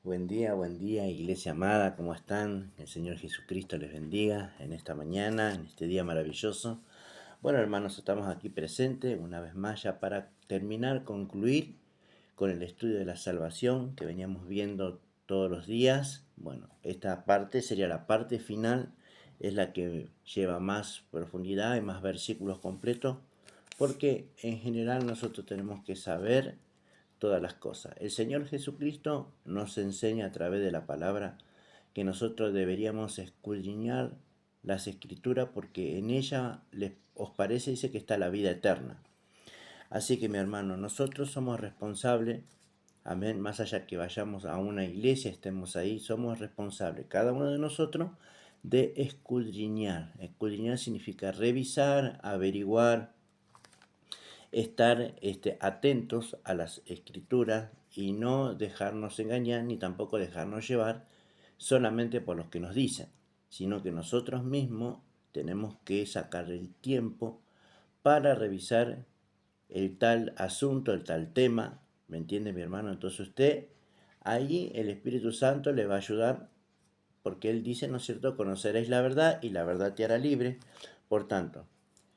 Buen día, iglesia amada, ¿cómo están? El Señor Jesucristo les bendiga en esta mañana, en este día maravilloso. Bueno, hermanos, estamos aquí presentes una vez más ya para concluir con el estudio de la salvación que veníamos viendo todos los días. Bueno, esta parte sería la parte final, es la que lleva más profundidad y más versículos completos, porque en general nosotros tenemos que saber todas las cosas. El Señor Jesucristo nos enseña a través de la palabra que nosotros deberíamos escudriñar las escrituras porque en ella os parece, dice que está la vida eterna. Así que mi hermano, nosotros somos responsables, amén, más allá que vayamos a una iglesia, estemos ahí, somos responsables, cada uno de nosotros, de escudriñar. Escudriñar significa revisar, averiguar, estar atentos a las escrituras y no dejarnos engañar ni tampoco dejarnos llevar solamente por los que nos dicen, sino que nosotros mismos tenemos que sacar el tiempo para revisar el tal asunto, el tal tema, ¿me entiende mi hermano? Entonces usted, ahí el Espíritu Santo le va a ayudar porque Él dice, ¿no es cierto?, conoceréis la verdad y la verdad te hará libre. Por tanto,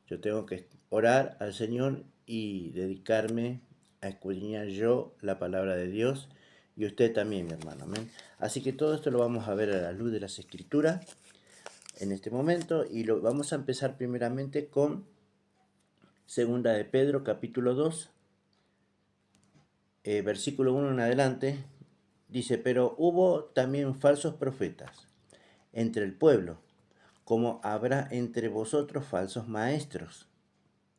yo tengo que orar al Señor y dedicarme a escudriñar yo la palabra de Dios y usted también, mi hermano. Amén. Así que todo esto lo vamos a ver a la luz de las Escrituras en este momento y lo vamos a empezar primeramente con Segunda de Pedro, capítulo 2, versículo 1 en adelante. Dice, pero hubo también falsos profetas entre el pueblo, como habrá entre vosotros falsos maestros,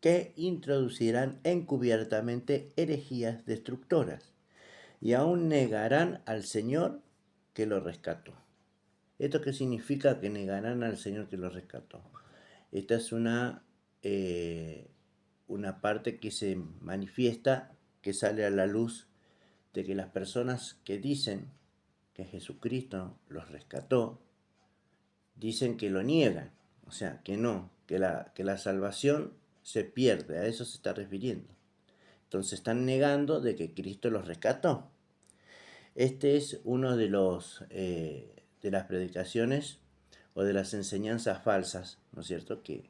que introducirán encubiertamente herejías destructoras, y aún negarán al Señor que lo rescató. ¿Esto qué significa que negarán al Señor que lo rescató? Esta es una parte que se manifiesta, que sale a la luz de que las personas que dicen que Jesucristo los rescató, dicen que lo niegan, o sea, que no, que la salvación se pierde, a eso se está refiriendo. Entonces están negando de que Cristo los rescató. Este es uno de las predicaciones o de las enseñanzas falsas, ¿no es cierto?, que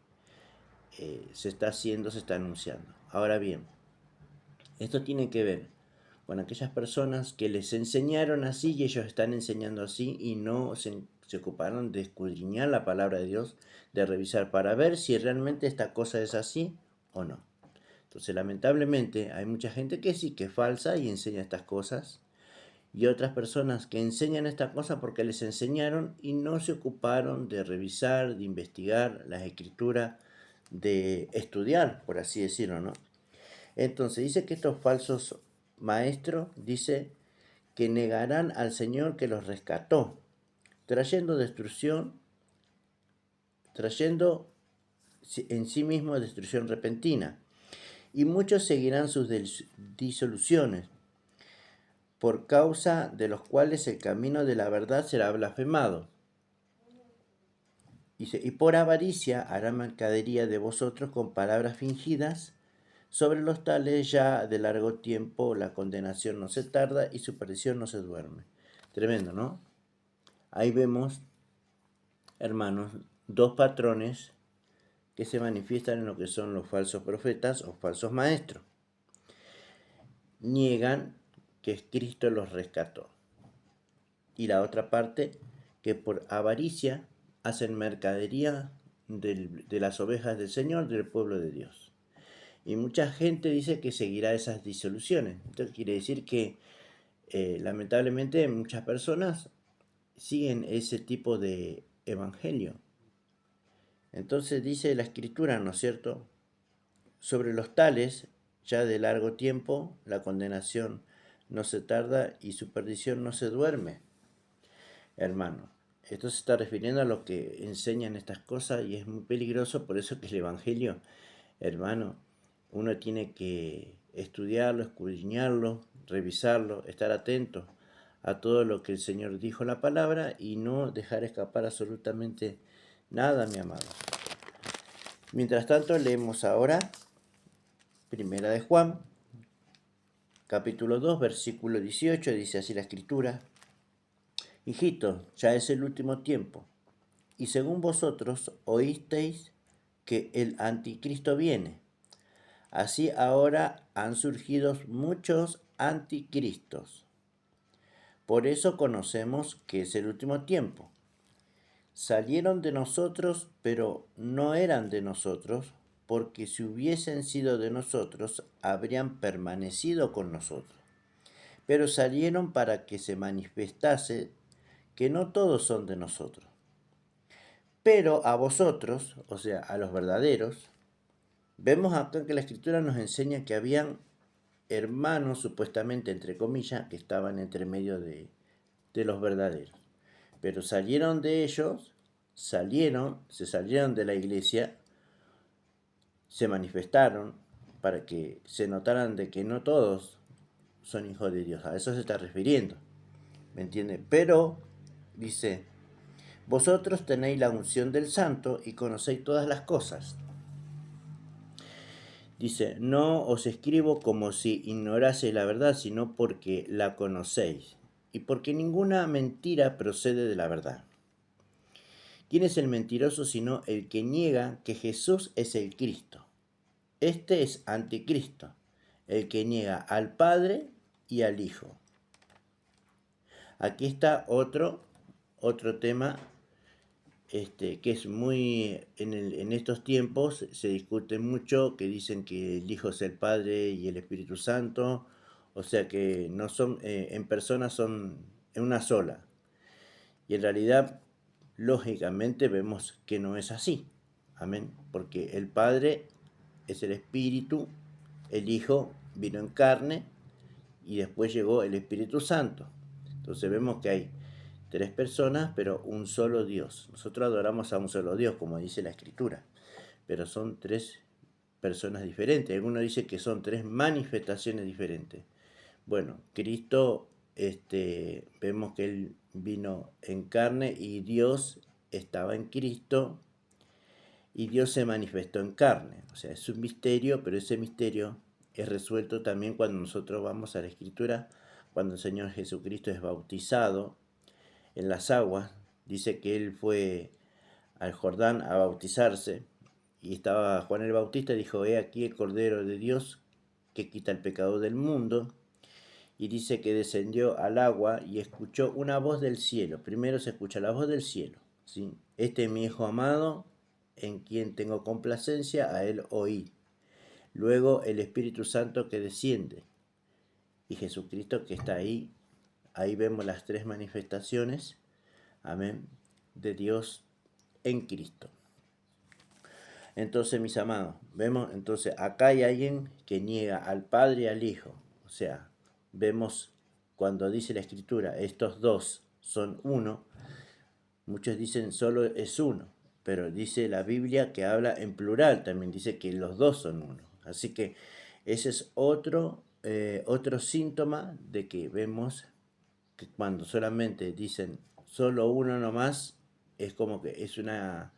se está haciendo, se está anunciando. Ahora bien, esto tiene que ver con aquellas personas que les enseñaron así y ellos están enseñando así y no se ocuparon de escudriñar la palabra de Dios, de revisar para ver si realmente esta cosa es así o no. Entonces, lamentablemente, hay mucha gente que sí, que es falsa y enseña estas cosas, y otras personas que enseñan estas cosas porque les enseñaron y no se ocuparon de revisar, de investigar las escrituras, de estudiar, por así decirlo, ¿no? Entonces dice que estos falsos maestros, dice que negarán al Señor que los rescató, trayendo destrucción, trayendo en sí mismo destrucción repentina. Y muchos seguirán sus disoluciones, por causa de los cuales el camino de la verdad será blasfemado. Dice, y por avaricia hará mercadería de vosotros con palabras fingidas. Sobre los tales ya de largo tiempo la condenación no se tarda y su perdición no se duerme. Tremendo, ¿no? Ahí vemos, hermanos, dos patrones que se manifiestan en lo que son los falsos profetas o falsos maestros. Niegan que Cristo los rescató. Y la otra parte, que por avaricia hacen mercadería de las ovejas del Señor, del pueblo de Dios. Y mucha gente dice que seguirá esas disoluciones. Entonces quiere decir que lamentablemente muchas personas siguen ese tipo de evangelio. Entonces dice la Escritura, ¿no es cierto? Sobre los tales, ya de largo tiempo, la condenación no se tarda y su perdición no se duerme. Hermano, esto se está refiriendo a lo que enseñan estas cosas y es muy peligroso, por eso que el evangelio, hermano, uno tiene que estudiarlo, escudriñarlo, revisarlo, estar atento a todo lo que el Señor dijo en la palabra y no dejar escapar absolutamente nada, mi amado. Mientras tanto, leemos ahora Primera de Juan, capítulo 2, versículo 18, dice así la Escritura. Hijitos, ya es el último tiempo. Y según vosotros oísteis que el anticristo viene. Así ahora han surgido muchos anticristos. Por eso conocemos que es el último tiempo. Salieron de nosotros, pero no eran de nosotros, porque si hubiesen sido de nosotros, habrían permanecido con nosotros. Pero salieron para que se manifestase que no todos son de nosotros. Pero a vosotros, o sea, a los verdaderos, vemos acá que la Escritura nos enseña que habían hermanos, supuestamente, entre comillas, que estaban entre medio de los verdaderos. Pero salieron de ellos, se salieron de la iglesia, se manifestaron para que se notaran de que no todos son hijos de Dios. A eso se está refiriendo, ¿me entiende? Pero, dice, vosotros tenéis la unción del Santo y conocéis todas las cosas. Dice, no os escribo como si ignoraseis la verdad, sino porque la conocéis, y porque ninguna mentira procede de la verdad. ¿Quién es el mentiroso sino el que niega que Jesús es el Cristo? Este es anticristo, el que niega al Padre y al Hijo. Aquí está otro tema que es muy, en estos tiempos se discute mucho, que dicen que el Hijo es el Padre y el Espíritu Santo, o sea que no son, en personas son en una sola. Y en realidad, lógicamente, vemos que no es así. Amén. Porque el Padre es el Espíritu, el Hijo vino en carne y después llegó el Espíritu Santo. Entonces vemos que hay tres personas, pero un solo Dios. Nosotros adoramos a un solo Dios, como dice la Escritura, pero son tres personas diferentes. Algunos dicen que son tres manifestaciones diferentes. Bueno, Cristo, vemos que Él vino en carne y Dios estaba en Cristo y Dios se manifestó en carne. O sea, es un misterio, pero ese misterio es resuelto también cuando nosotros vamos a la Escritura, cuando el Señor Jesucristo es bautizado en las aguas. Dice que Él fue al Jordán a bautizarse y estaba Juan el Bautista y dijo, he aquí el Cordero de Dios que quita el pecado del mundo. Y dice que descendió al agua y escuchó una voz del cielo. Primero se escucha la voz del cielo, ¿sí? Este es mi Hijo amado, en quien tengo complacencia, a él oí. Luego el Espíritu Santo que desciende y Jesucristo que está ahí. Ahí vemos las tres manifestaciones, amén, de Dios en Cristo. Entonces, mis amados, vemos, entonces acá hay alguien que niega al Padre y al Hijo. O sea, vemos cuando dice la Escritura, estos dos son uno. Muchos dicen solo es uno, pero dice la Biblia que habla en plural, también dice que los dos son uno. Así que ese es otro síntoma de que vemos que cuando solamente dicen solo uno nomás, es como que es una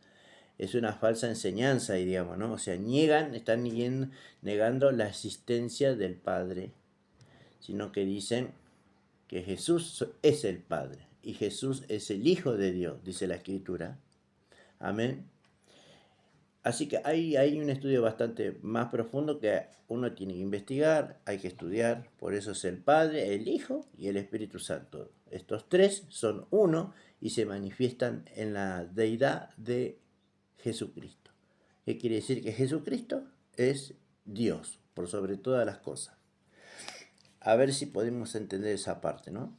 falsa enseñanza, digamos, ¿no? O sea, están negando la existencia del Padre, sino que dicen que Jesús es el Padre y Jesús es el Hijo de Dios, dice la Escritura. Amén. Así que hay un estudio bastante más profundo que uno tiene que investigar, hay que estudiar. Por eso es el Padre, el Hijo y el Espíritu Santo. Estos tres son uno y se manifiestan en la deidad de Jesucristo. ¿Qué quiere decir? Que Jesucristo es Dios, por sobre todas las cosas. A ver si podemos entender esa parte, ¿no?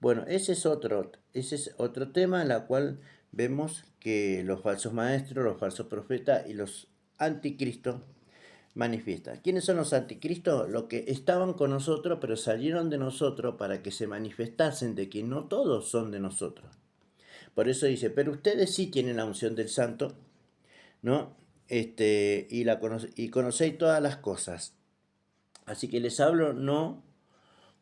Bueno, ese es otro tema en la cual vemos que los falsos maestros, los falsos profetas y los anticristos manifiestan. ¿Quiénes son los anticristos? Los que estaban con nosotros, pero salieron de nosotros para que se manifestasen de que no todos son de nosotros. Por eso dice, pero ustedes sí tienen la unción del Santo, ¿no? Y conocéis todas las cosas. Así que les hablo no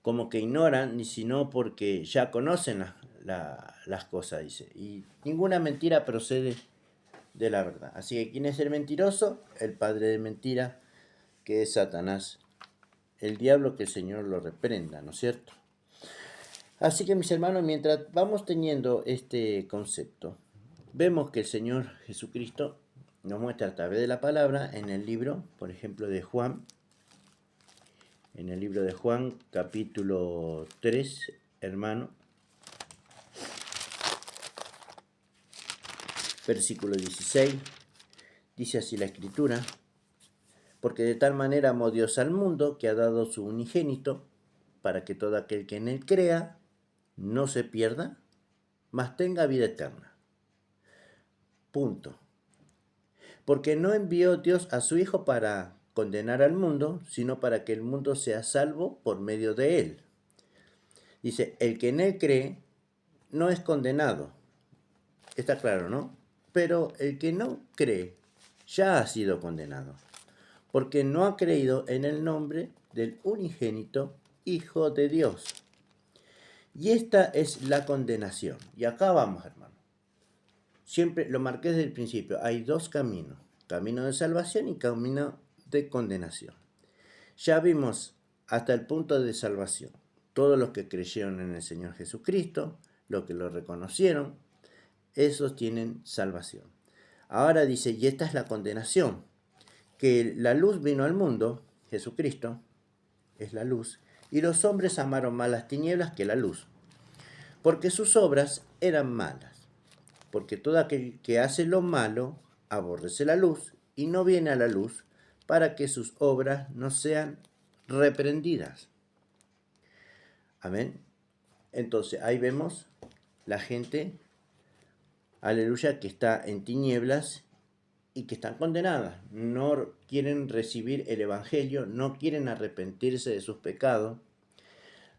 como que ignoran, ni sino porque ya conocen las cosas, dice. Y ninguna mentira procede de la verdad. Así que ¿quién es el mentiroso? El padre de mentira, que es Satanás, el diablo, que el Señor lo reprenda, ¿no es cierto? Así que mis hermanos, mientras vamos teniendo este concepto, vemos que el Señor Jesucristo nos muestra a través de la palabra en el libro, por ejemplo, de Juan, en el libro de Juan, capítulo 3, hermano, versículo 16, dice así la Escritura: porque de tal manera amó Dios al mundo que ha dado su unigénito, para que todo aquel que en él crea no se pierda, mas tenga vida eterna. Punto. Porque no envió Dios a su Hijo para condenar al mundo, sino para que el mundo sea salvo por medio de él. Dice, el que en él cree no es condenado. Está claro, ¿no? Pero el que no cree ya ha sido condenado, porque no ha creído en el nombre del unigénito Hijo de Dios. Y esta es la condenación. Y acá vamos, hermano. Siempre lo marqué desde el principio. Hay dos caminos: camino de salvación y camino de condenación. Ya vimos hasta el punto de salvación. Todos los que creyeron en el Señor Jesucristo, los que lo reconocieron, esos tienen salvación. Ahora dice, y esta es la condenación, que la luz vino al mundo, Jesucristo es la luz, y los hombres amaron más las tinieblas que la luz, porque sus obras eran malas. Porque todo aquel que hace lo malo aborrece la luz y no viene a la luz, para que sus obras no sean reprendidas. Amén. Entonces ahí vemos la gente, aleluya, que está en tinieblas y que están condenadas. No quieren recibir el Evangelio, no quieren arrepentirse de sus pecados,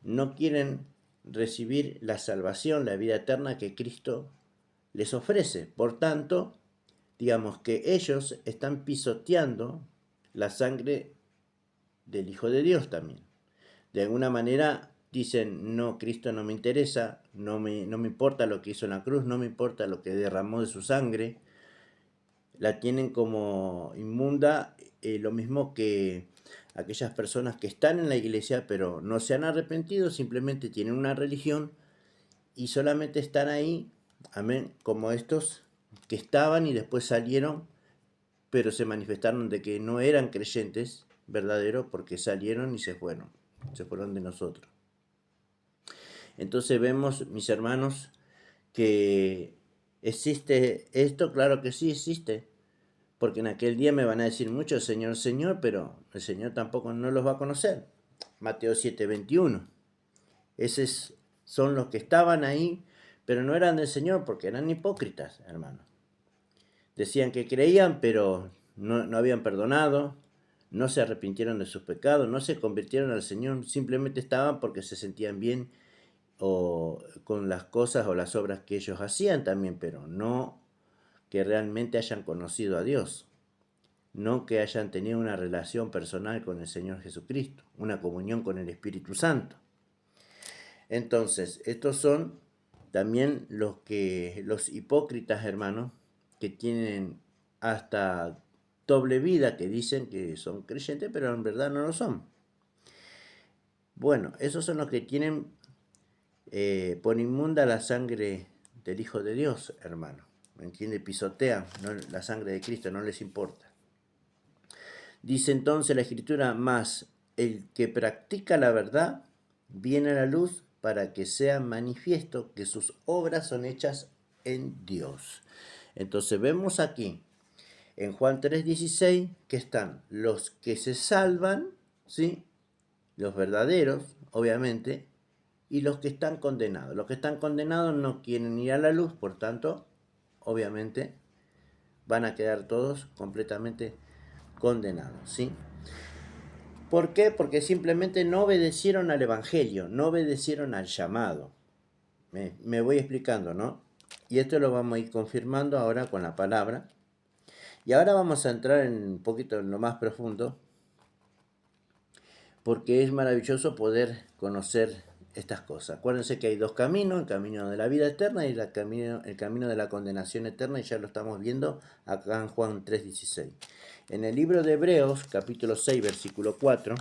no quieren recibir la salvación, la vida eterna que Cristo les ofrece. Por tanto, digamos que ellos están pisoteando la sangre del Hijo de Dios también. De alguna manera dicen, no, Cristo no me interesa, no me importa lo que hizo en la cruz, no me importa lo que derramó de su sangre. La tienen como inmunda, lo mismo que aquellas personas que están en la iglesia pero no se han arrepentido, simplemente tienen una religión y solamente están ahí, amén, como estos que estaban y después salieron, pero se manifestaron de que no eran creyentes verdaderos porque salieron y se fueron de nosotros. Entonces vemos, mis hermanos, que existe esto, claro que sí existe, porque en aquel día me van a decir muchos Señor, Señor, pero el Señor tampoco no los va a conocer. Mateo 7:21. Esos son los que estaban ahí, pero no eran del Señor porque eran hipócritas, hermano. Decían que creían, pero no habían perdonado, no se arrepintieron de sus pecados, no se convirtieron al Señor, simplemente estaban porque se sentían bien o con las cosas o las obras que ellos hacían también, pero no que realmente hayan conocido a Dios, no que hayan tenido una relación personal con el Señor Jesucristo, una comunión con el Espíritu Santo. Entonces, estos son también los hipócritas, hermanos, que tienen hasta doble vida, que dicen que son creyentes, pero en verdad no lo son. Bueno, esos son los que tienen por inmunda la sangre del Hijo de Dios, hermano. ¿Me entiende? Pisotean, ¿no? La sangre de Cristo, no les importa. Dice entonces la Escritura, más el que practica la verdad viene a la luz para que sea manifiesto que sus obras son hechas en Dios. Entonces vemos aquí en Juan 3:16 que están los que se salvan, ¿sí? Los verdaderos, obviamente, y los que están condenados. Los que están condenados no quieren ir a la luz, por tanto, obviamente, van a quedar todos completamente condenados, ¿sí? ¿Por qué? Porque simplemente no obedecieron al Evangelio, no obedecieron al llamado. Me voy explicando, ¿no? Y esto lo vamos a ir confirmando ahora con la palabra. Y ahora vamos a entrar en un poquito en lo más profundo, porque es maravilloso poder conocer estas cosas. Acuérdense que hay dos caminos, el camino de la vida eterna y el camino de la condenación eterna, y ya lo estamos viendo acá en Juan 3:16. En el libro de Hebreos, capítulo 6, versículo 4,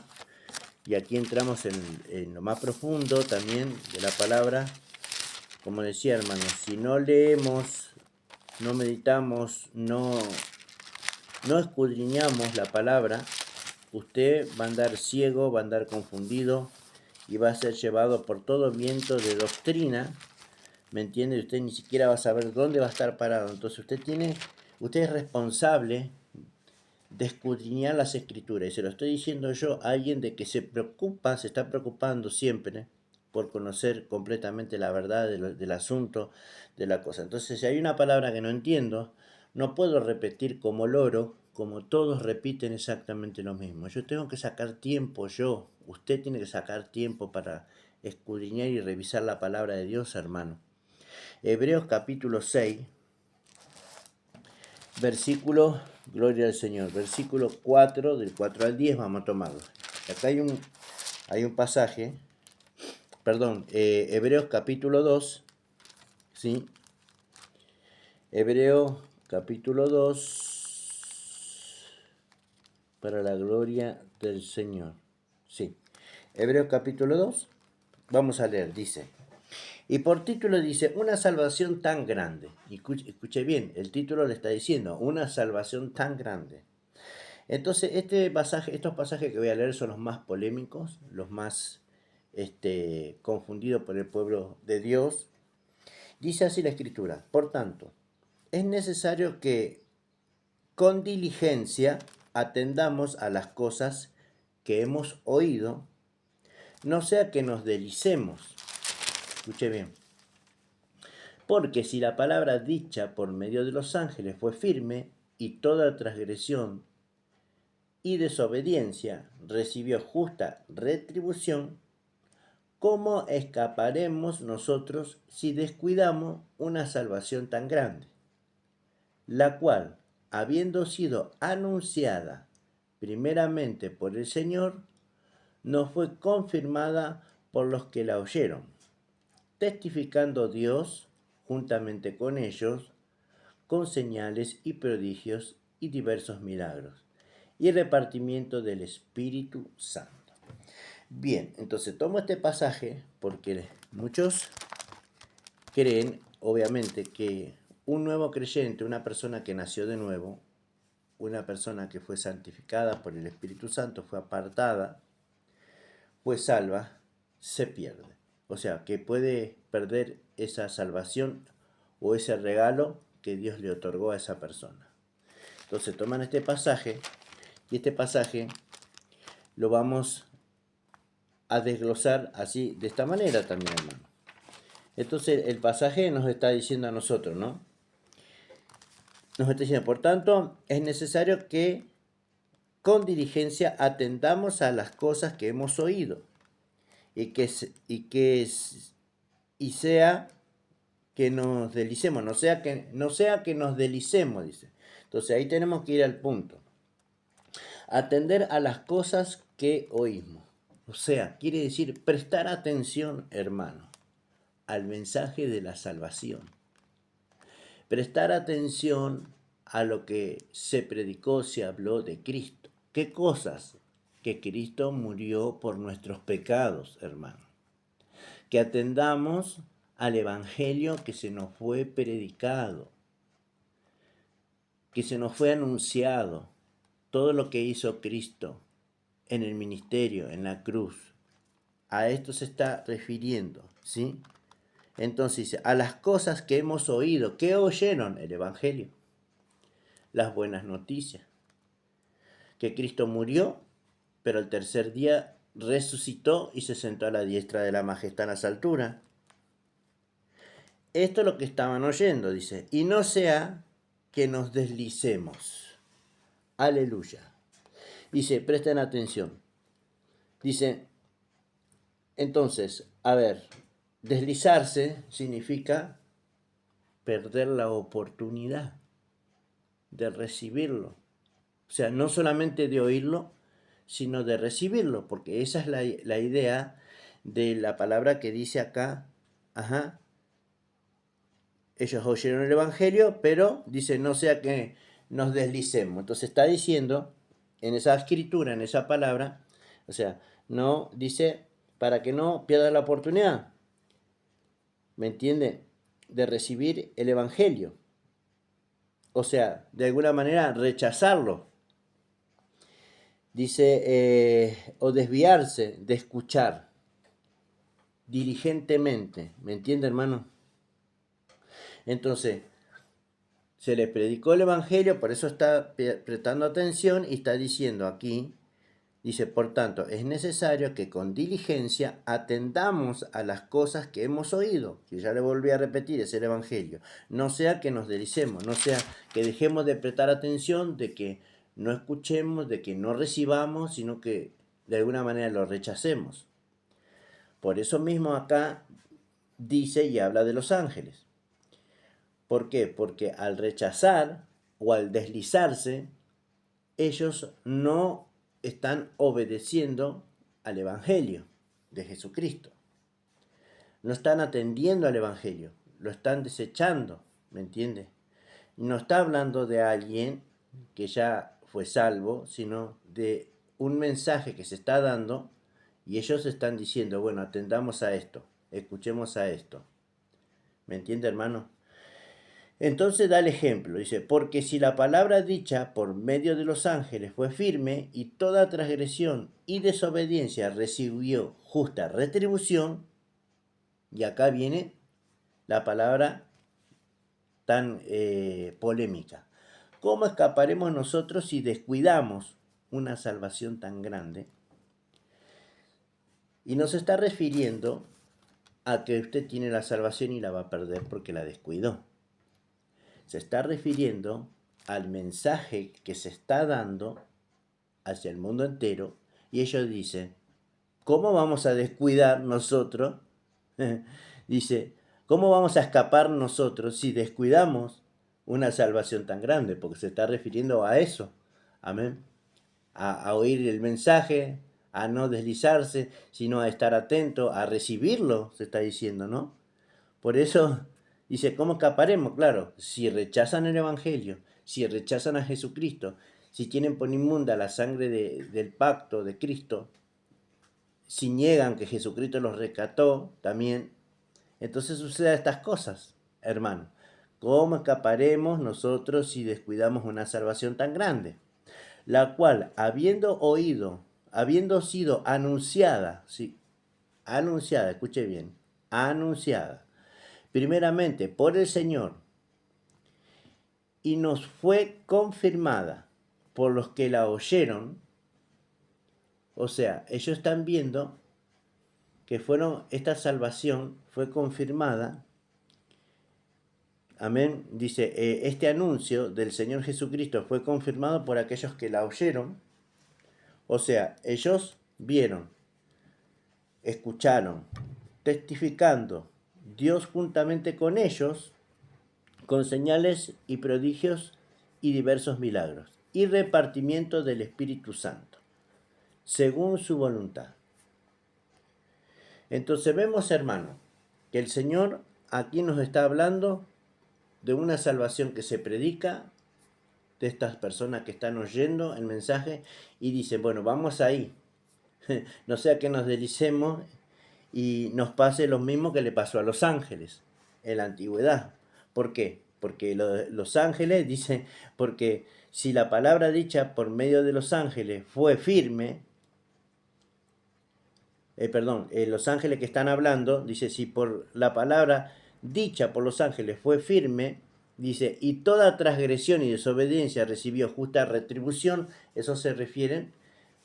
Y aquí entramos en lo más profundo también de la palabra. Como decía, hermanos, si no leemos, no meditamos, no escudriñamos la palabra, usted va a andar ciego, va a andar confundido y va a ser llevado por todo viento de doctrina, ¿me entiende? Usted ni siquiera va a saber dónde va a estar parado. Entonces usted es responsable de escudriñar las escrituras. Y se lo estoy diciendo yo a alguien de que se está preocupando siempre por conocer completamente la verdad del asunto, de la cosa. Entonces, si hay una palabra que no entiendo, no puedo repetir como loro, como todos repiten exactamente lo mismo. Yo tengo que sacar tiempo, usted tiene que sacar tiempo para escudriñar y revisar la palabra de Dios, hermano. Hebreos capítulo 6, versículo, gloria al Señor, versículo 4, del 4 al 10, vamos a tomarlo. Acá hay un pasaje, perdón, Hebreos capítulo 2, ¿sí? Hebreos capítulo 2, para la gloria del Señor, sí. Hebreos capítulo 2, vamos a leer, dice, y por título dice, una salvación tan grande. Y escuche bien, el título le está diciendo, una salvación tan grande. Entonces, estos pasajes que voy a leer son los más polémicos, los más confundidos por el pueblo de Dios. Dice así la Escritura, por tanto, es necesario que con diligencia atendamos a las cosas que hemos oído, no sea que nos deslicemos. Escuche bien. Porque si la palabra dicha por medio de los ángeles fue firme, y toda transgresión y desobediencia recibió justa retribución, ¿cómo escaparemos nosotros si descuidamos una salvación tan grande? La cual, habiendo sido anunciada primeramente por el Señor, no fue confirmada por los que la oyeron, testificando Dios juntamente con ellos, con señales y prodigios y diversos milagros, y repartimiento del Espíritu Santo. Bien, entonces tomo este pasaje porque muchos creen, obviamente, que un nuevo creyente, una persona que nació de nuevo, una persona que fue santificada por el Espíritu Santo, fue apartada, fue salva, se pierde. O sea, que puede perder esa salvación o ese regalo que Dios le otorgó a esa persona. Entonces toman este pasaje y este pasaje lo vamos a desglosar así, de esta manera también, hermano. Entonces el pasaje nos está diciendo a nosotros, ¿no? Nos está diciendo, por tanto, es necesario que con diligencia atendamos a las cosas que hemos oído y sea que nos deslicemos, no sea que nos deslicemos, dice. Entonces ahí tenemos que ir al punto. Atender a las cosas que oímos. O sea, quiere decir prestar atención, hermano, al mensaje de la salvación. Prestar atención a lo que se predicó, se habló de Cristo. ¿Qué cosas? Que Cristo murió por nuestros pecados, hermano. Que atendamos al Evangelio que se nos fue predicado, que se nos fue anunciado, todo lo que hizo Cristo en el ministerio, en la cruz. A esto se está refiriendo, ¿sí? Entonces dice, a las cosas que hemos oído. ¿Qué oyeron? El Evangelio. Las buenas noticias. Que Cristo murió, pero el tercer día resucitó y se sentó a la diestra de la majestad en las alturas. Esto es lo que estaban oyendo, dice. Y no sea que nos deslicemos. Aleluya. Dice, presten atención. Dice, entonces, a ver, deslizarse significa perder la oportunidad de recibirlo. O sea, no solamente de oírlo, sino de recibirlo, porque esa es la idea de la palabra que dice acá. Ajá. Ellos oyeron el Evangelio, pero dice, no sea que nos deslicemos. Entonces está diciendo, en esa escritura, en esa palabra, o sea, No, dice, para que no pierdas la oportunidad, ¿me entiende? De recibir el Evangelio. O sea, de alguna manera rechazarlo. Dice, o desviarse de escuchar diligentemente. ¿Me entiende, hermano? Entonces, se le predicó el Evangelio, por eso está prestando atención y está diciendo aquí, dice, por tanto, es necesario que con diligencia atendamos a las cosas que hemos oído, que ya le volví a repetir, es el Evangelio. No sea que nos deslicemos, no sea que dejemos de prestar atención, de que no escuchemos, de que no recibamos, sino que de alguna manera lo rechacemos. Por eso mismo acá dice y habla de los ángeles. ¿Por qué? Porque al rechazar o al deslizarse, ellos no están obedeciendo al Evangelio de Jesucristo. No están atendiendo al Evangelio, lo están desechando, ¿me entiende? No está hablando de alguien que ya fue salvo, sino de un mensaje que se está dando y ellos están diciendo, bueno, atendamos a esto, escuchemos a esto. ¿Me entiende, hermano? Entonces da el ejemplo, dice, porque si la palabra dicha por medio de los ángeles fue firme y toda transgresión y desobediencia recibió justa retribución, y acá viene la palabra tan polémica, ¿cómo escaparemos nosotros si descuidamos una salvación tan grande? Y nos está refiriendo a que usted tiene la salvación y la va a perder porque la descuidó. Se está refiriendo al mensaje que se está dando hacia el mundo entero y ellos dicen, ¿cómo vamos a descuidar nosotros? Dice, ¿cómo vamos a escapar nosotros si descuidamos una salvación tan grande? Porque se está refiriendo a eso, amén, a oír el mensaje, a no deslizarse, sino a estar atento, a recibirlo, se está diciendo, ¿no? Por eso dice, ¿cómo escaparemos? Claro, si rechazan el Evangelio, si rechazan a Jesucristo, si tienen por inmunda la sangre del pacto de Cristo, si niegan que Jesucristo los rescató también, entonces suceden estas cosas, hermano. ¿Cómo escaparemos nosotros si descuidamos una salvación tan grande? La cual, habiendo oído, habiendo sido anunciada, sí, anunciada, escuche bien, anunciada, primeramente por el Señor, y nos fue confirmada por los que la oyeron, o sea, ellos están viendo que esta salvación fue confirmada, amén, dice, este anuncio del Señor Jesucristo fue confirmado por aquellos que la oyeron, o sea, ellos vieron, escucharon, testificando, Dios juntamente con ellos, con señales y prodigios y diversos milagros, y repartimiento del Espíritu Santo, según su voluntad. Entonces vemos, hermano, que el Señor aquí nos está hablando de una salvación que se predica, de estas personas que están oyendo el mensaje y dicen, bueno, vamos ahí, no sea que nos deslicemos y nos pase lo mismo que le pasó a los ángeles en la antigüedad. ¿Por qué? Porque los ángeles dicen, porque si la palabra dicha por medio de los ángeles fue firme, los ángeles que están hablando, dice, si por la palabra dicha por los ángeles fue firme, dice, y toda transgresión y desobediencia recibió justa retribución, eso se refiere,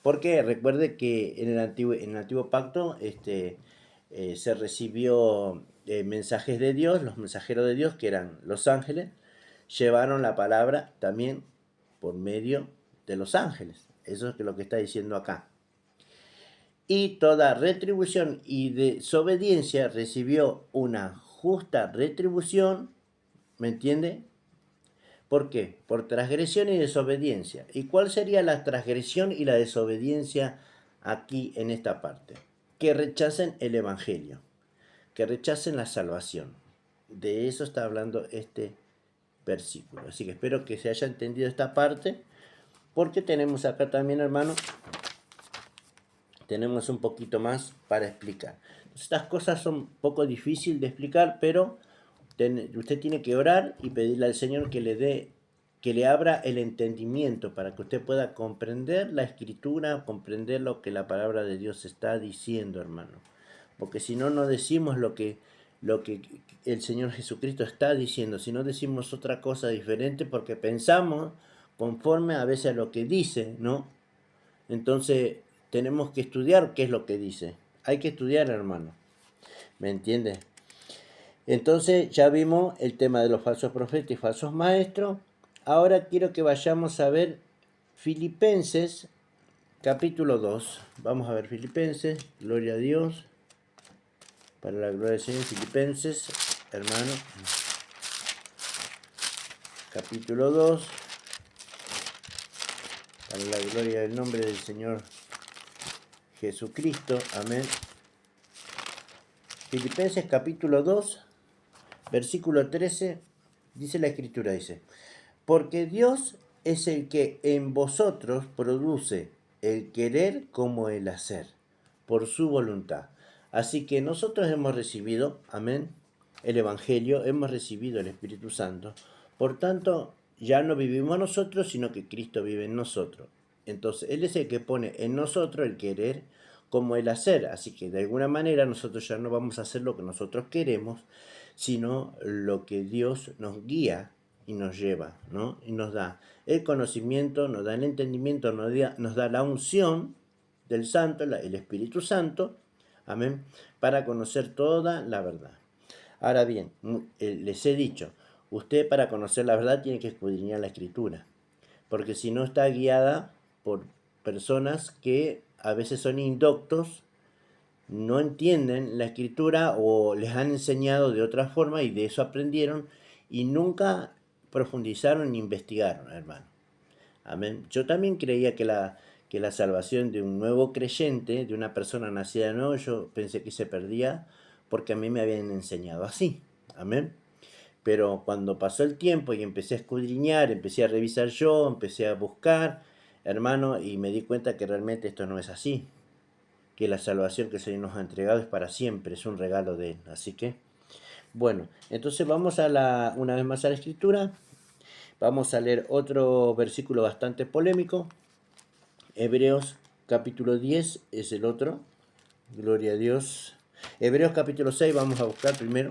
porque recuerde que en el antiguo pacto se recibió mensajes de Dios, los mensajeros de Dios, que eran los ángeles, llevaron la palabra también por medio de los ángeles. Eso es lo que está diciendo acá. Y toda retribución y desobediencia recibió una justa retribución, ¿me entiende? ¿Por qué? Por transgresión y desobediencia. ¿Y cuál sería la transgresión y la desobediencia aquí en esta parte? Que rechacen el Evangelio, que rechacen la salvación. De eso está hablando este versículo. Así que espero que se haya entendido esta parte, porque tenemos acá también, hermano, tenemos un poquito más para explicar. Estas cosas son un poco difíciles de explicar, pero usted tiene que orar y pedirle al Señor que le abra el entendimiento para que usted pueda comprender la escritura, comprender lo que la palabra de Dios está diciendo, hermano. Porque si no, no decimos lo que el Señor Jesucristo está diciendo, si no decimos otra cosa diferente porque pensamos conforme a veces a lo que dice, ¿no? Entonces tenemos que estudiar qué es lo que dice. Hay que estudiar, hermano. ¿Me entiendes? Entonces ya vimos el tema de los falsos profetas y falsos maestros. Ahora quiero que vayamos a ver Filipenses capítulo 2. Vamos a ver Filipenses, gloria a Dios. Para la gloria del Señor, Filipenses, hermano. Capítulo 2. Para la gloria del nombre del Señor Jesucristo. Amén. Filipenses capítulo 2, versículo 13, dice la Escritura, dice: porque Dios es el que en vosotros produce el querer como el hacer, por su voluntad. Así que nosotros hemos recibido, amén, el Evangelio, hemos recibido el Espíritu Santo. Por tanto, ya no vivimos nosotros, sino que Cristo vive en nosotros. Entonces, Él es el que pone en nosotros el querer como el hacer. Así que de alguna manera nosotros ya no vamos a hacer lo que nosotros queremos, sino lo que Dios nos guía y nos lleva, ¿no? Y nos da el conocimiento, nos da el entendimiento, nos da la unción del Santo, el Espíritu Santo, amén, para conocer toda la verdad. Ahora bien, les he dicho, usted para conocer la verdad tiene que escudriñar la Escritura, porque si no está guiada por personas que a veces son indoctos, no entienden la Escritura o les han enseñado de otra forma y de eso aprendieron y nunca profundizaron ni investigaron, hermano. Amén. Yo también creía que la salvación de un nuevo creyente, de una persona nacida de nuevo, yo pensé que se perdía porque a mí me habían enseñado así. Amén. Pero cuando pasó el tiempo y empecé a escudriñar, empecé a revisar yo, empecé a buscar, hermano, y me di cuenta que realmente esto no es así. Que la salvación que el Señor nos ha entregado es para siempre, es un regalo de Él. Así que, bueno, entonces vamos una vez más a la Escritura. Vamos a leer otro versículo bastante polémico. Hebreos capítulo 10 es el otro. Gloria a Dios. Hebreos capítulo 6 vamos a buscar primero.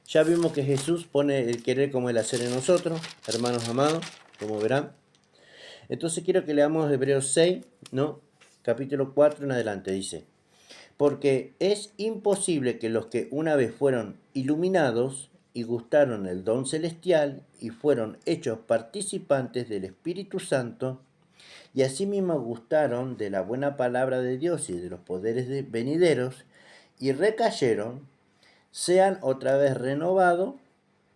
Ya vimos que Jesús pone el querer como el hacer en nosotros, hermanos amados, como verán. Entonces quiero que leamos Hebreos 6, ¿no? Capítulo 4 en adelante, dice: porque es imposible que los que una vez fueron iluminados y gustaron el don celestial y fueron hechos participantes del Espíritu Santo, y asimismo gustaron de la buena palabra de Dios y de los poderes venideros, y recayeron, sean otra vez renovados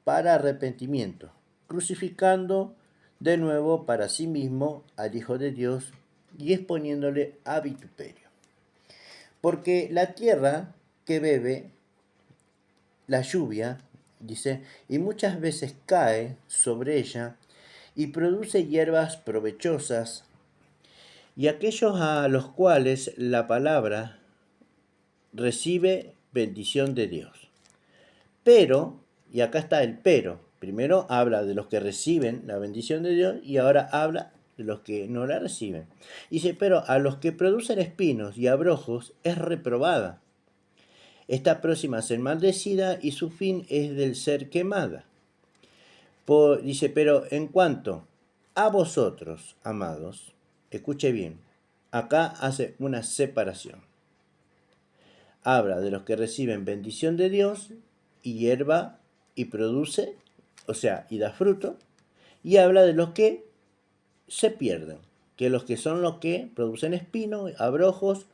para arrepentimiento, crucificando de nuevo para sí mismo al Hijo de Dios y exponiéndole a vituperio. Porque la tierra que bebe la lluvia, dice, y muchas veces cae sobre ella y produce hierbas provechosas, y aquellos a los cuales la palabra recibe bendición de Dios. Pero, y acá está el pero, primero habla de los que reciben la bendición de Dios y ahora habla de los que no la reciben. Dice, pero a los que producen espinos y abrojos es reprobada. Está próxima a ser maldecida y su fin es del ser quemada. Dice, pero en cuanto a vosotros, amados, escuche bien, acá hace una separación. Habla de los que reciben bendición de Dios y hierba y produce, o sea, y da fruto, y habla de los que se pierden, que los que son los que producen espinos, abrojos,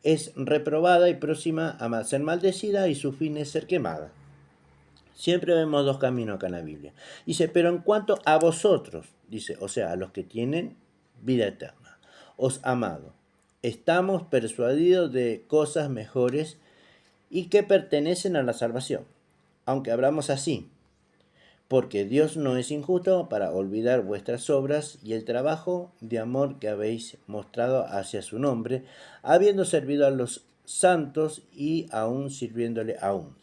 es reprobada y próxima a ser maldecida y su fin es ser quemada. Siempre vemos dos caminos acá en la Biblia. Dice, pero en cuanto a vosotros, dice, o sea, a los que tienen vida eterna, os amado, estamos persuadidos de cosas mejores y que pertenecen a la salvación, aunque hablamos así. porque Dios no es injusto para olvidar vuestras obras y el trabajo de amor que habéis mostrado hacia su nombre, habiendo servido a los santos y aún sirviéndole aún.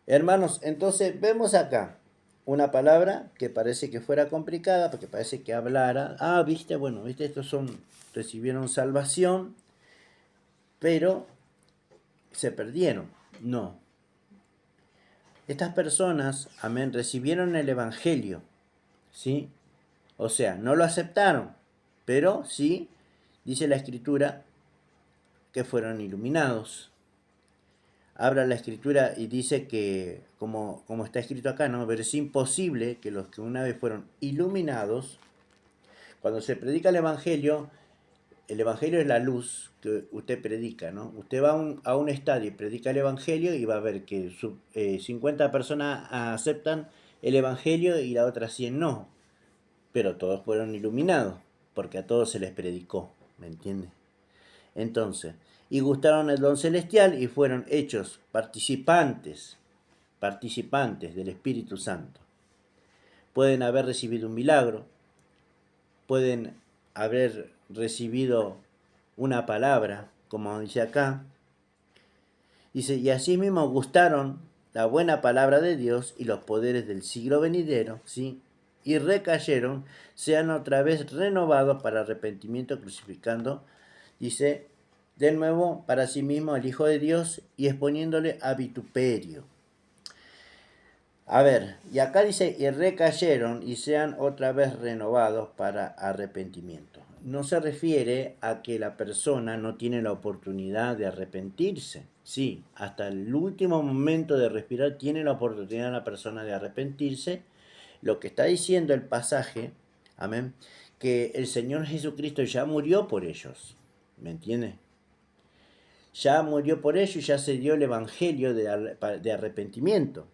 Hermanos, entonces vemos acá una palabra que parece que fuera complicada, porque parece que hablara, viste, bueno, viste, recibieron salvación, pero se perdieron. No. Estas personas, amén, recibieron el Evangelio, ¿sí? O sea, no lo aceptaron, pero sí, dice la Escritura, que fueron iluminados. Habla la Escritura y dice que, como está escrito acá, ¿no? Pero es imposible que los que una vez fueron iluminados, cuando se predica el Evangelio es la luz que usted predica, ¿no? Usted va a un estadio y predica el Evangelio y va a ver que 50 personas aceptan el Evangelio y las otras 100 no. Pero todos fueron iluminados, porque a todos se les predicó, ¿me entiende? Entonces, y gustaron el don celestial y fueron hechos participantes del Espíritu Santo. Pueden haber recibido un milagro, pueden haber recibido una palabra, como dice acá. Dice, y asimismo gustaron la buena palabra de Dios y los poderes del siglo venidero, ¿sí? Y recayeron, sean otra vez renovados para arrepentimiento, crucificando, dice, de nuevo para sí mismo al Hijo de Dios y exponiéndole a vituperio. A ver, y acá dice, y recayeron y sean otra vez renovados para arrepentimiento. No se refiere a que la persona no tiene la oportunidad de arrepentirse. Sí, hasta el último momento de respirar tiene la oportunidad la persona de arrepentirse. Lo que está diciendo el pasaje, amén, que el Señor Jesucristo ya murió por ellos. ¿Me entiende? Ya murió por ellos y ya se dio el evangelio de arrepentimiento.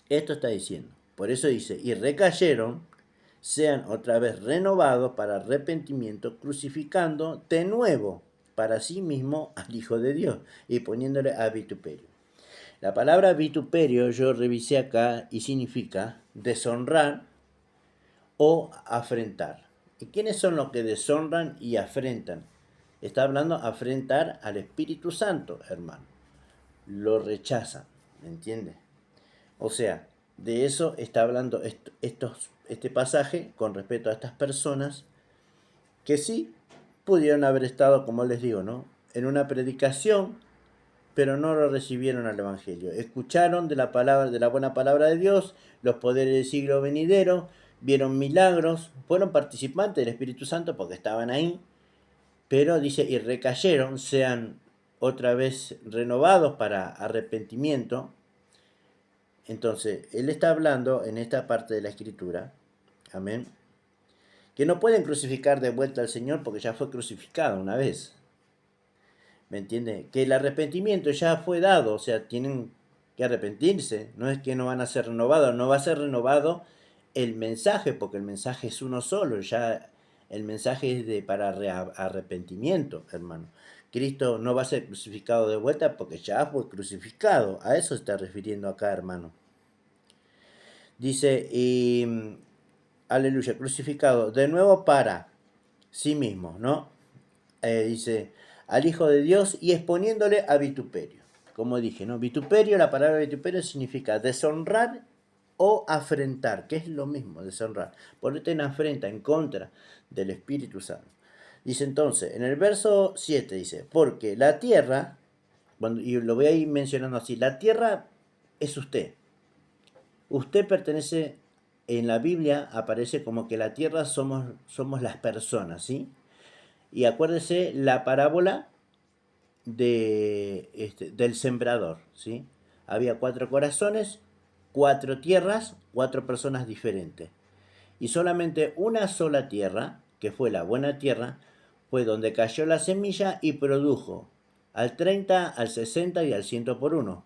Esto está diciendo. Por eso dice, y recayeron, sean otra vez renovados para arrepentimiento, crucificando de nuevo para sí mismo al Hijo de Dios y poniéndole a vituperio. La palabra vituperio yo revisé acá y significa deshonrar o afrentar. ¿Y quiénes son los que deshonran y afrentan? Está hablando afrentar al Espíritu Santo, hermano. Lo rechazan, ¿me entiendes? O sea, de eso está hablando este pasaje con respecto a estas personas que sí pudieron haber estado, como les digo, ¿no? En una predicación, pero no lo recibieron al Evangelio. Escucharon de la palabra, de la buena palabra de Dios, los poderes del siglo venidero, vieron milagros, fueron participantes del Espíritu Santo porque estaban ahí, pero dice, y recayeron, sean otra vez renovados para arrepentimiento. Entonces, él está hablando en esta parte de la Escritura, amén, que no pueden crucificar de vuelta al Señor porque ya fue crucificado una vez. ¿Me entiende? Que el arrepentimiento ya fue dado, o sea, tienen que arrepentirse, no es que no van a ser renovados, no va a ser renovado el mensaje, porque el mensaje es uno solo, ya el mensaje es para arrepentimiento, hermano. Cristo no va a ser crucificado de vuelta porque ya fue crucificado, a eso se está refiriendo acá, hermano. Dice, y aleluya, crucificado de nuevo para sí mismo, ¿no? Dice, al Hijo de Dios y exponiéndole a vituperio. Como dije, ¿no? Vituperio, la palabra vituperio significa deshonrar o afrentar, que es lo mismo, deshonrar. Ponerte en afrenta, en contra del Espíritu Santo. Dice entonces, en el verso 7 dice, porque la tierra, y lo voy a ir mencionando así, la tierra es usted. Usted pertenece, en la Biblia aparece como que la tierra somos las personas, ¿sí? Y acuérdese la parábola del sembrador, ¿sí? Había 4 corazones, 4 tierras, 4 personas diferentes. Y solamente una sola tierra, que fue la buena tierra, fue donde cayó la semilla y produjo al 30, al 60 y al 100 por uno,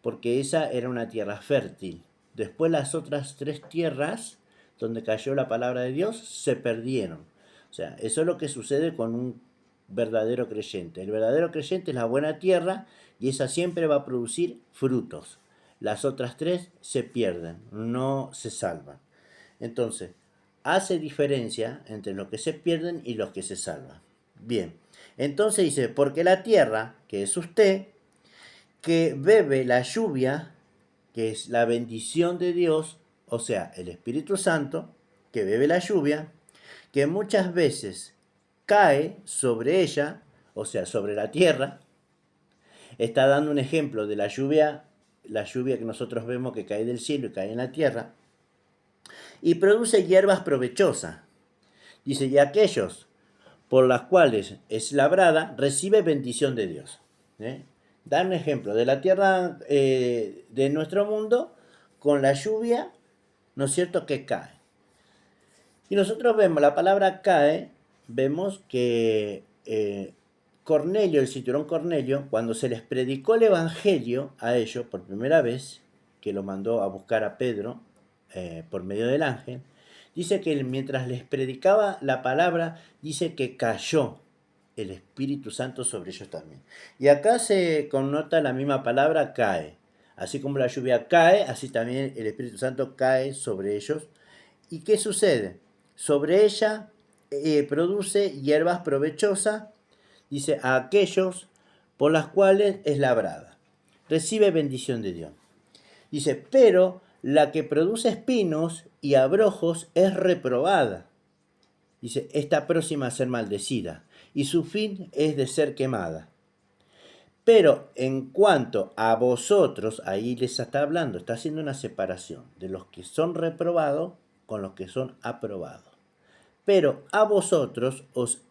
porque esa era una tierra fértil. Después las otras 3 tierras donde cayó la palabra de Dios se perdieron. O sea, eso es lo que sucede con un verdadero creyente. El verdadero creyente es la buena tierra y esa siempre va a producir frutos. las otras tres se pierden, no se salvan. Entonces, hace diferencia entre los que se pierden y los que se salvan. Bien, entonces dice, porque la tierra, que es usted, que bebe la lluvia, que es la bendición de Dios, o sea, el Espíritu Santo, que bebe la lluvia, que muchas veces cae sobre ella, o sea, sobre la tierra. Está dando un ejemplo de la lluvia que nosotros vemos que cae del cielo y cae en la tierra, y produce hierbas provechosas. Dice, y aquellos por las cuales es labrada, recibe bendición de Dios. ¿Eh? Da un ejemplo de la tierra de nuestro mundo con la lluvia, ¿no es cierto?, que cae. Y nosotros vemos la palabra cae, vemos que Cornelio, el cinturón Cornelio, cuando se les predicó el evangelio a ellos por primera vez, que lo mandó a buscar a Pedro por medio del ángel, dice que mientras les predicaba la palabra, dice que cayó el Espíritu Santo sobre ellos también. Y acá se connota la misma palabra cae. Así como la lluvia cae, así también el Espíritu Santo cae sobre ellos. ¿Y qué sucede? Sobre ella produce hierbas provechosas, dice, a aquellos por las cuales es labrada. Recibe bendición de Dios. Dice, pero la que produce espinos y abrojos es reprobada. Dice, está próxima a ser maldecida, y su fin es de ser quemada. Pero en cuanto a vosotros, ahí les está hablando, está haciendo una separación de los que son reprobados con los que son aprobados. Pero a vosotros os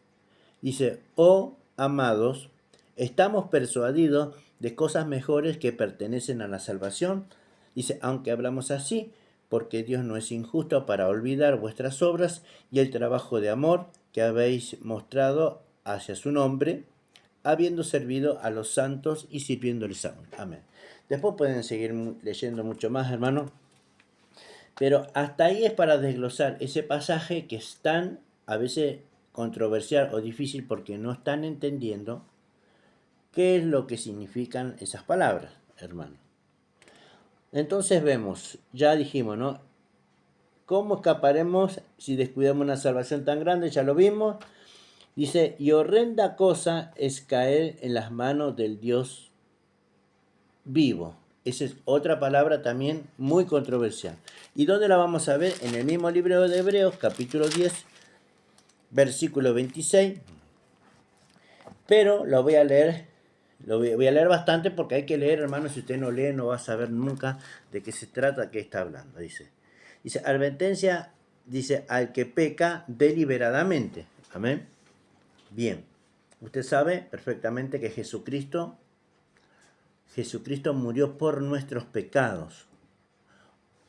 dice, oh amados, estamos persuadidos de cosas mejores que pertenecen a la salvación. Dice, aunque hablamos así, porque Dios no es injusto para olvidar vuestras obras y el trabajo de amor que habéis mostrado hacia su nombre, habiendo servido a los santos y sirviéndoles aún. Amén. Después pueden seguir leyendo mucho más, hermano. Pero hasta ahí es para desglosar ese pasaje que es tan, a veces, controversial o difícil porque no están entendiendo qué es lo que significan esas palabras, hermano. Entonces vemos, ya dijimos, ¿no? ¿Cómo escaparemos si descuidamos una salvación tan grande? Ya lo vimos. Dice, y horrenda cosa es caer en las manos del Dios vivo. Esa es otra palabra también muy controversial. ¿Y dónde la vamos a ver? En el mismo libro de Hebreos, capítulo 10, versículo 26. Pero lo voy a leer, voy a leer bastante porque hay que leer, hermano. Si usted no lee, no va a saber nunca de qué se trata, qué está hablando. Dice, advertencia, dice, al que peca deliberadamente. Amén. Bien, usted sabe perfectamente que Jesucristo murió por nuestros pecados.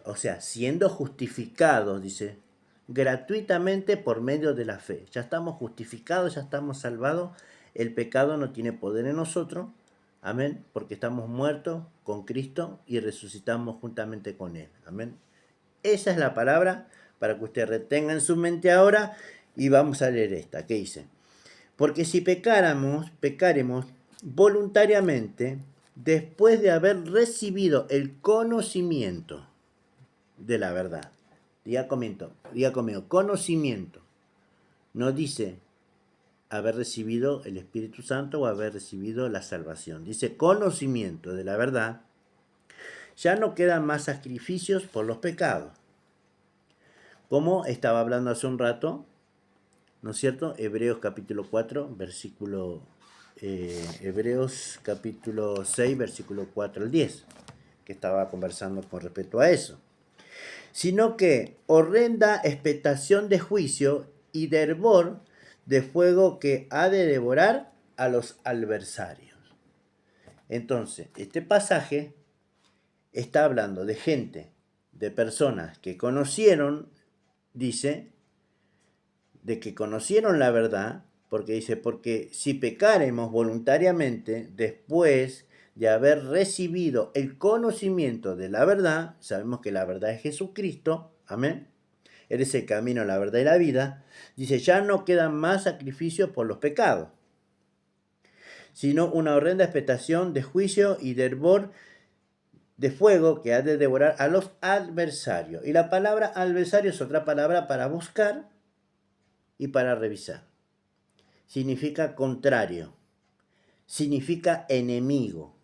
O sea, siendo justificados, dice, gratuitamente por medio de la fe. Ya estamos justificados, ya estamos salvados. El pecado no tiene poder en nosotros. Amén. Porque estamos muertos con Cristo y resucitamos juntamente con Él. Amén. Esa es la palabra para que usted retenga en su mente ahora. Y vamos a leer esta. ¿Qué dice? Porque si pecaremos voluntariamente, después de haber recibido el conocimiento de la verdad. Diga conmigo, conocimiento. No dice haber recibido el Espíritu Santo o haber recibido la salvación. Dice conocimiento de la verdad. Ya no quedan más sacrificios por los pecados. Como estaba hablando hace un rato, ¿no es cierto? Hebreos capítulo 4, versículo... Hebreos capítulo 6, versículo 4 al 10, que estaba conversando con respecto a eso. Sino que horrenda expectación de juicio y de hervor de fuego que ha de devorar a los adversarios. Entonces, este pasaje está hablando de gente, de personas que conocieron, dice, de que conocieron la verdad, porque dice, porque si pecaremos voluntariamente después de haber recibido el conocimiento de la verdad, sabemos que la verdad es Jesucristo, amén, Él es el camino, la verdad y la vida, dice, ya no quedan más sacrificios por los pecados, sino una horrenda expectación de juicio y de hervor de fuego que ha de devorar a los adversarios. Y la palabra adversario es otra palabra para buscar y para revisar. Significa contrario, significa enemigo.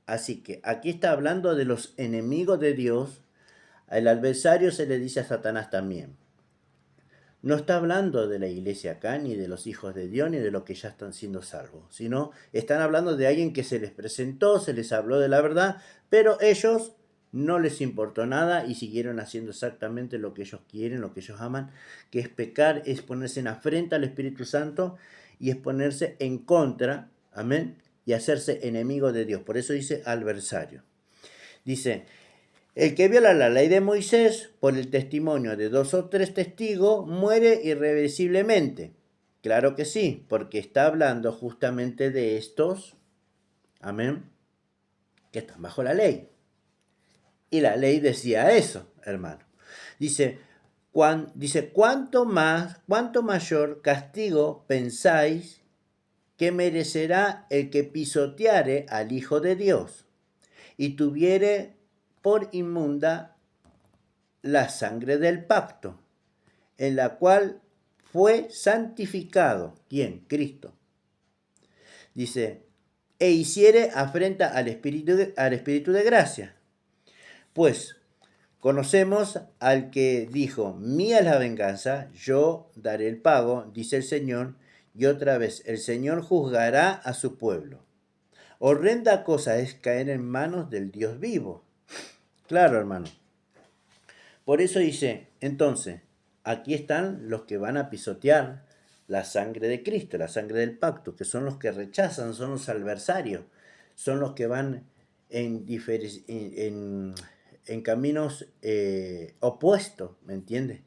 Así que aquí está hablando de los enemigos de Dios. Al adversario se le dice a Satanás también. No está hablando de la iglesia acá, ni de los hijos de Dios, ni de los que ya están siendo salvos, sino están hablando de alguien que se les presentó, se les habló de la verdad, pero ellos no les importó nada y siguieron haciendo exactamente lo que ellos quieren, lo que ellos aman, que es pecar, es ponerse en afrenta al Espíritu Santo y es ponerse en contra, amén, y hacerse enemigo de Dios. Por eso dice adversario. Dice, el que viola la ley de Moisés por el testimonio de 2 o 3 testigos muere irreversiblemente. Claro que sí, porque está hablando justamente de estos, amén, que están bajo la ley. Y la ley decía eso, hermano. Dice, cuánto mayor castigo pensáis que merecerá el que pisoteare al Hijo de Dios y tuviere por inmunda la sangre del pacto, en la cual fue santificado. ¿Quién? Cristo. Dice, e hiciere afrenta al Espíritu de gracia. Pues conocemos al que dijo, mía es la venganza, yo daré el pago, dice el Señor, y otra vez, el Señor juzgará a su pueblo. Horrenda cosa es caer en manos del Dios vivo. Claro, hermano. Por eso dice, entonces, aquí están los que van a pisotear la sangre de Cristo, la sangre del pacto, que son los que rechazan, son los adversarios, son los que van en caminos opuestos, ¿me entiendes?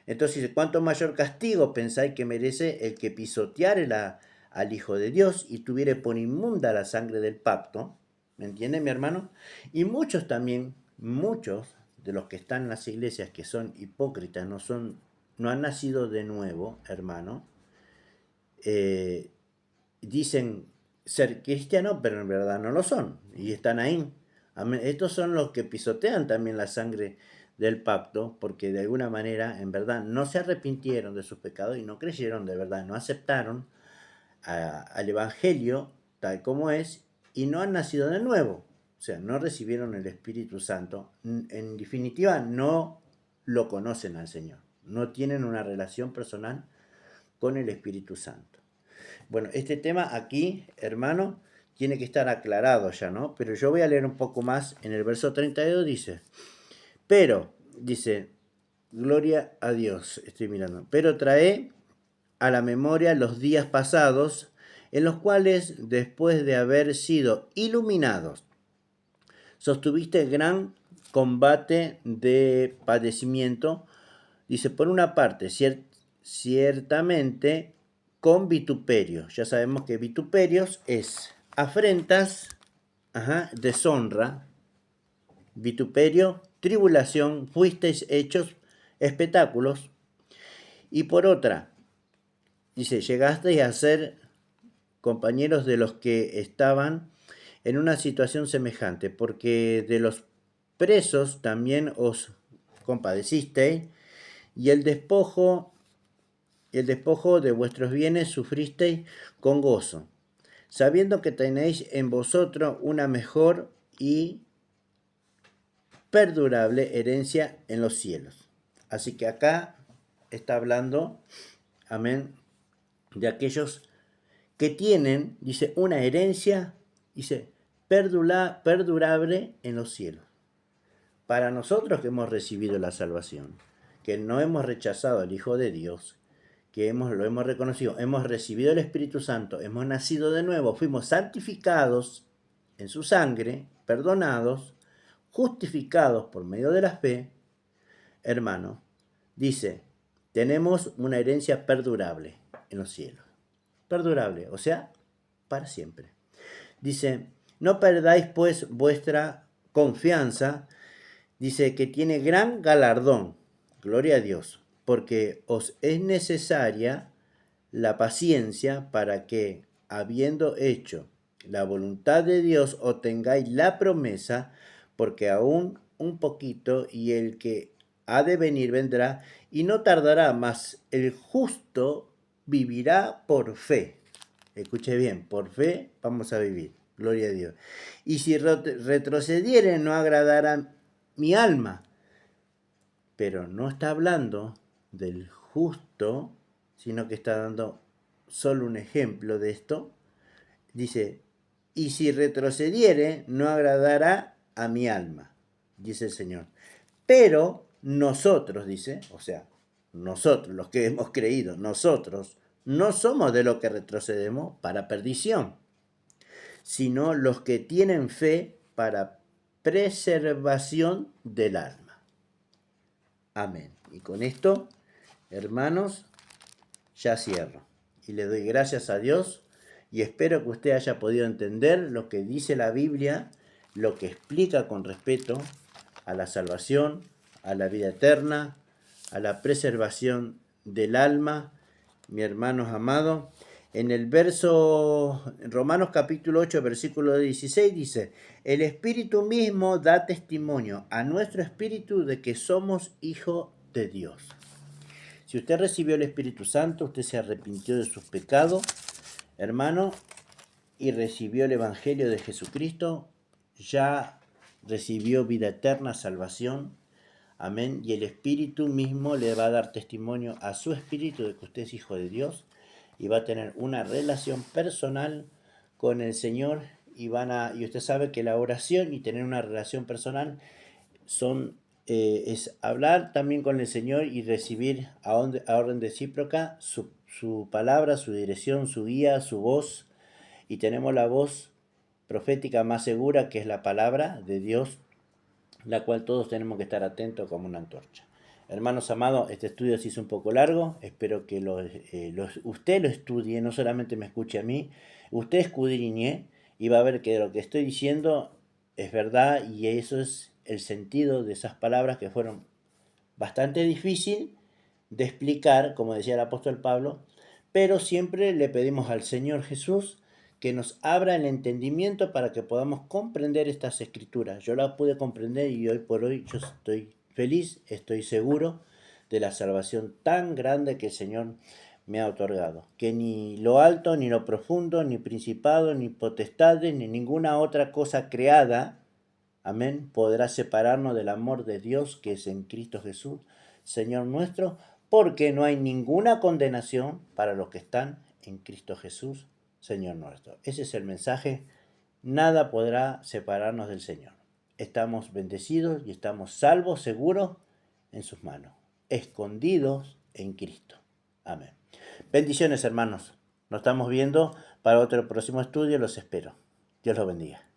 Entonces, ¿cuánto mayor castigo pensáis que merece el que pisoteare al Hijo de Dios y tuviere por inmunda la sangre del pacto? ¿Me entiende, mi hermano? Y muchos de los que están en las iglesias que son hipócritas, no han nacido de nuevo, hermano, dicen ser cristianos, pero en verdad no lo son, y están ahí. Amén. Estos son los que pisotean también la sangre del pacto, porque de alguna manera, en verdad, no se arrepintieron de sus pecados y no creyeron de verdad, no aceptaron al Evangelio tal como es y no han nacido de nuevo. O sea, no recibieron el Espíritu Santo. En definitiva, no lo conocen al Señor. No tienen una relación personal con el Espíritu Santo. Bueno, este tema aquí, hermano, tiene que estar aclarado ya, ¿no? Pero yo voy a leer un poco más. En el verso 32 dice, pero, dice, gloria a Dios, estoy mirando, pero trae a la memoria los días pasados, en los cuales, después de haber sido iluminados, sostuviste gran combate de padecimiento, dice, por una parte, ciertamente con vituperio. Ya sabemos que vituperios es afrentas, deshonra, vituperio, tribulación, fuisteis hechos espectáculos. Y por otra, dice, llegasteis a ser compañeros de los que estaban en una situación semejante, porque de los presos también os compadecisteis, y el despojo de vuestros bienes sufristeis con gozo, sabiendo que tenéis en vosotros una mejor y perdurable herencia en los cielos. Así que acá está hablando, amén, de aquellos que tienen, dice, una herencia, dice, perdurable en los cielos. Para nosotros que hemos recibido la salvación, que no hemos rechazado al Hijo de Dios, que lo hemos reconocido, hemos recibido el Espíritu Santo, hemos nacido de nuevo, fuimos santificados en su sangre, perdonados, justificados por medio de la fe, hermano, dice, tenemos una herencia perdurable en los cielos. Perdurable, o sea, para siempre. Dice, no perdáis pues vuestra confianza, dice que tiene gran galardón, gloria a Dios, porque os es necesaria la paciencia para que, habiendo hecho la voluntad de Dios, obtengáis la promesa, porque aún un poquito y el que ha de venir vendrá y no tardará, mas el justo vivirá por fe. Escuche bien, por fe vamos a vivir, gloria a Dios. Y si retrocediere no agradará mi alma, pero no está hablando del justo, sino que está dando solo un ejemplo de esto. Dice, y si retrocediere, no agradará a mi alma, dice el Señor. Pero nosotros, dice, o sea, nosotros, los que hemos creído, nosotros, no somos de los que retrocedemos para perdición, sino los que tienen fe para preservación del alma. Amén. Y con esto, hermanos, ya cierro. Y le doy gracias a Dios y espero que usted haya podido entender lo que dice la Biblia, lo que explica con respecto a la salvación, a la vida eterna, a la preservación del alma, mis hermanos amados. En el verso, Romanos capítulo 8, versículo 16 dice, el Espíritu mismo da testimonio a nuestro espíritu de que somos hijos de Dios. Si usted recibió el Espíritu Santo, usted se arrepintió de sus pecados, hermano, y recibió el Evangelio de Jesucristo, ya recibió vida eterna, salvación, amén, y el Espíritu mismo le va a dar testimonio a su espíritu de que usted es hijo de Dios y va a tener una relación personal con el Señor y usted sabe que la oración y tener una relación personal es hablar también con el Señor y recibir a orden recíproca su palabra, su dirección, su guía, su voz, y tenemos la voz profética más segura, que es la palabra de Dios, la cual todos tenemos que estar atentos como una antorcha. Hermanos amados, este estudio se hizo un poco largo, espero que usted lo estudie, no solamente me escuche a mí, usted escudriñe y va a ver que lo que estoy diciendo es verdad y eso es el sentido de esas palabras que fueron bastante difícil de explicar, como decía el apóstol Pablo, pero siempre le pedimos al Señor Jesús que nos abra el entendimiento para que podamos comprender estas escrituras. Yo las pude comprender y hoy por hoy yo estoy feliz, estoy seguro de la salvación tan grande que el Señor me ha otorgado, que ni lo alto, ni lo profundo, ni principado, ni potestades, ni ninguna otra cosa creada, amén, podrá separarnos del amor de Dios que es en Cristo Jesús, Señor nuestro, porque no hay ninguna condenación para los que están en Cristo Jesús, Señor nuestro. Ese es el mensaje. Nada podrá separarnos del Señor. Estamos bendecidos y estamos salvos, seguros en sus manos, escondidos en Cristo. Amén. Bendiciones, hermanos. Nos estamos viendo para otro próximo estudio. Los espero. Dios los bendiga.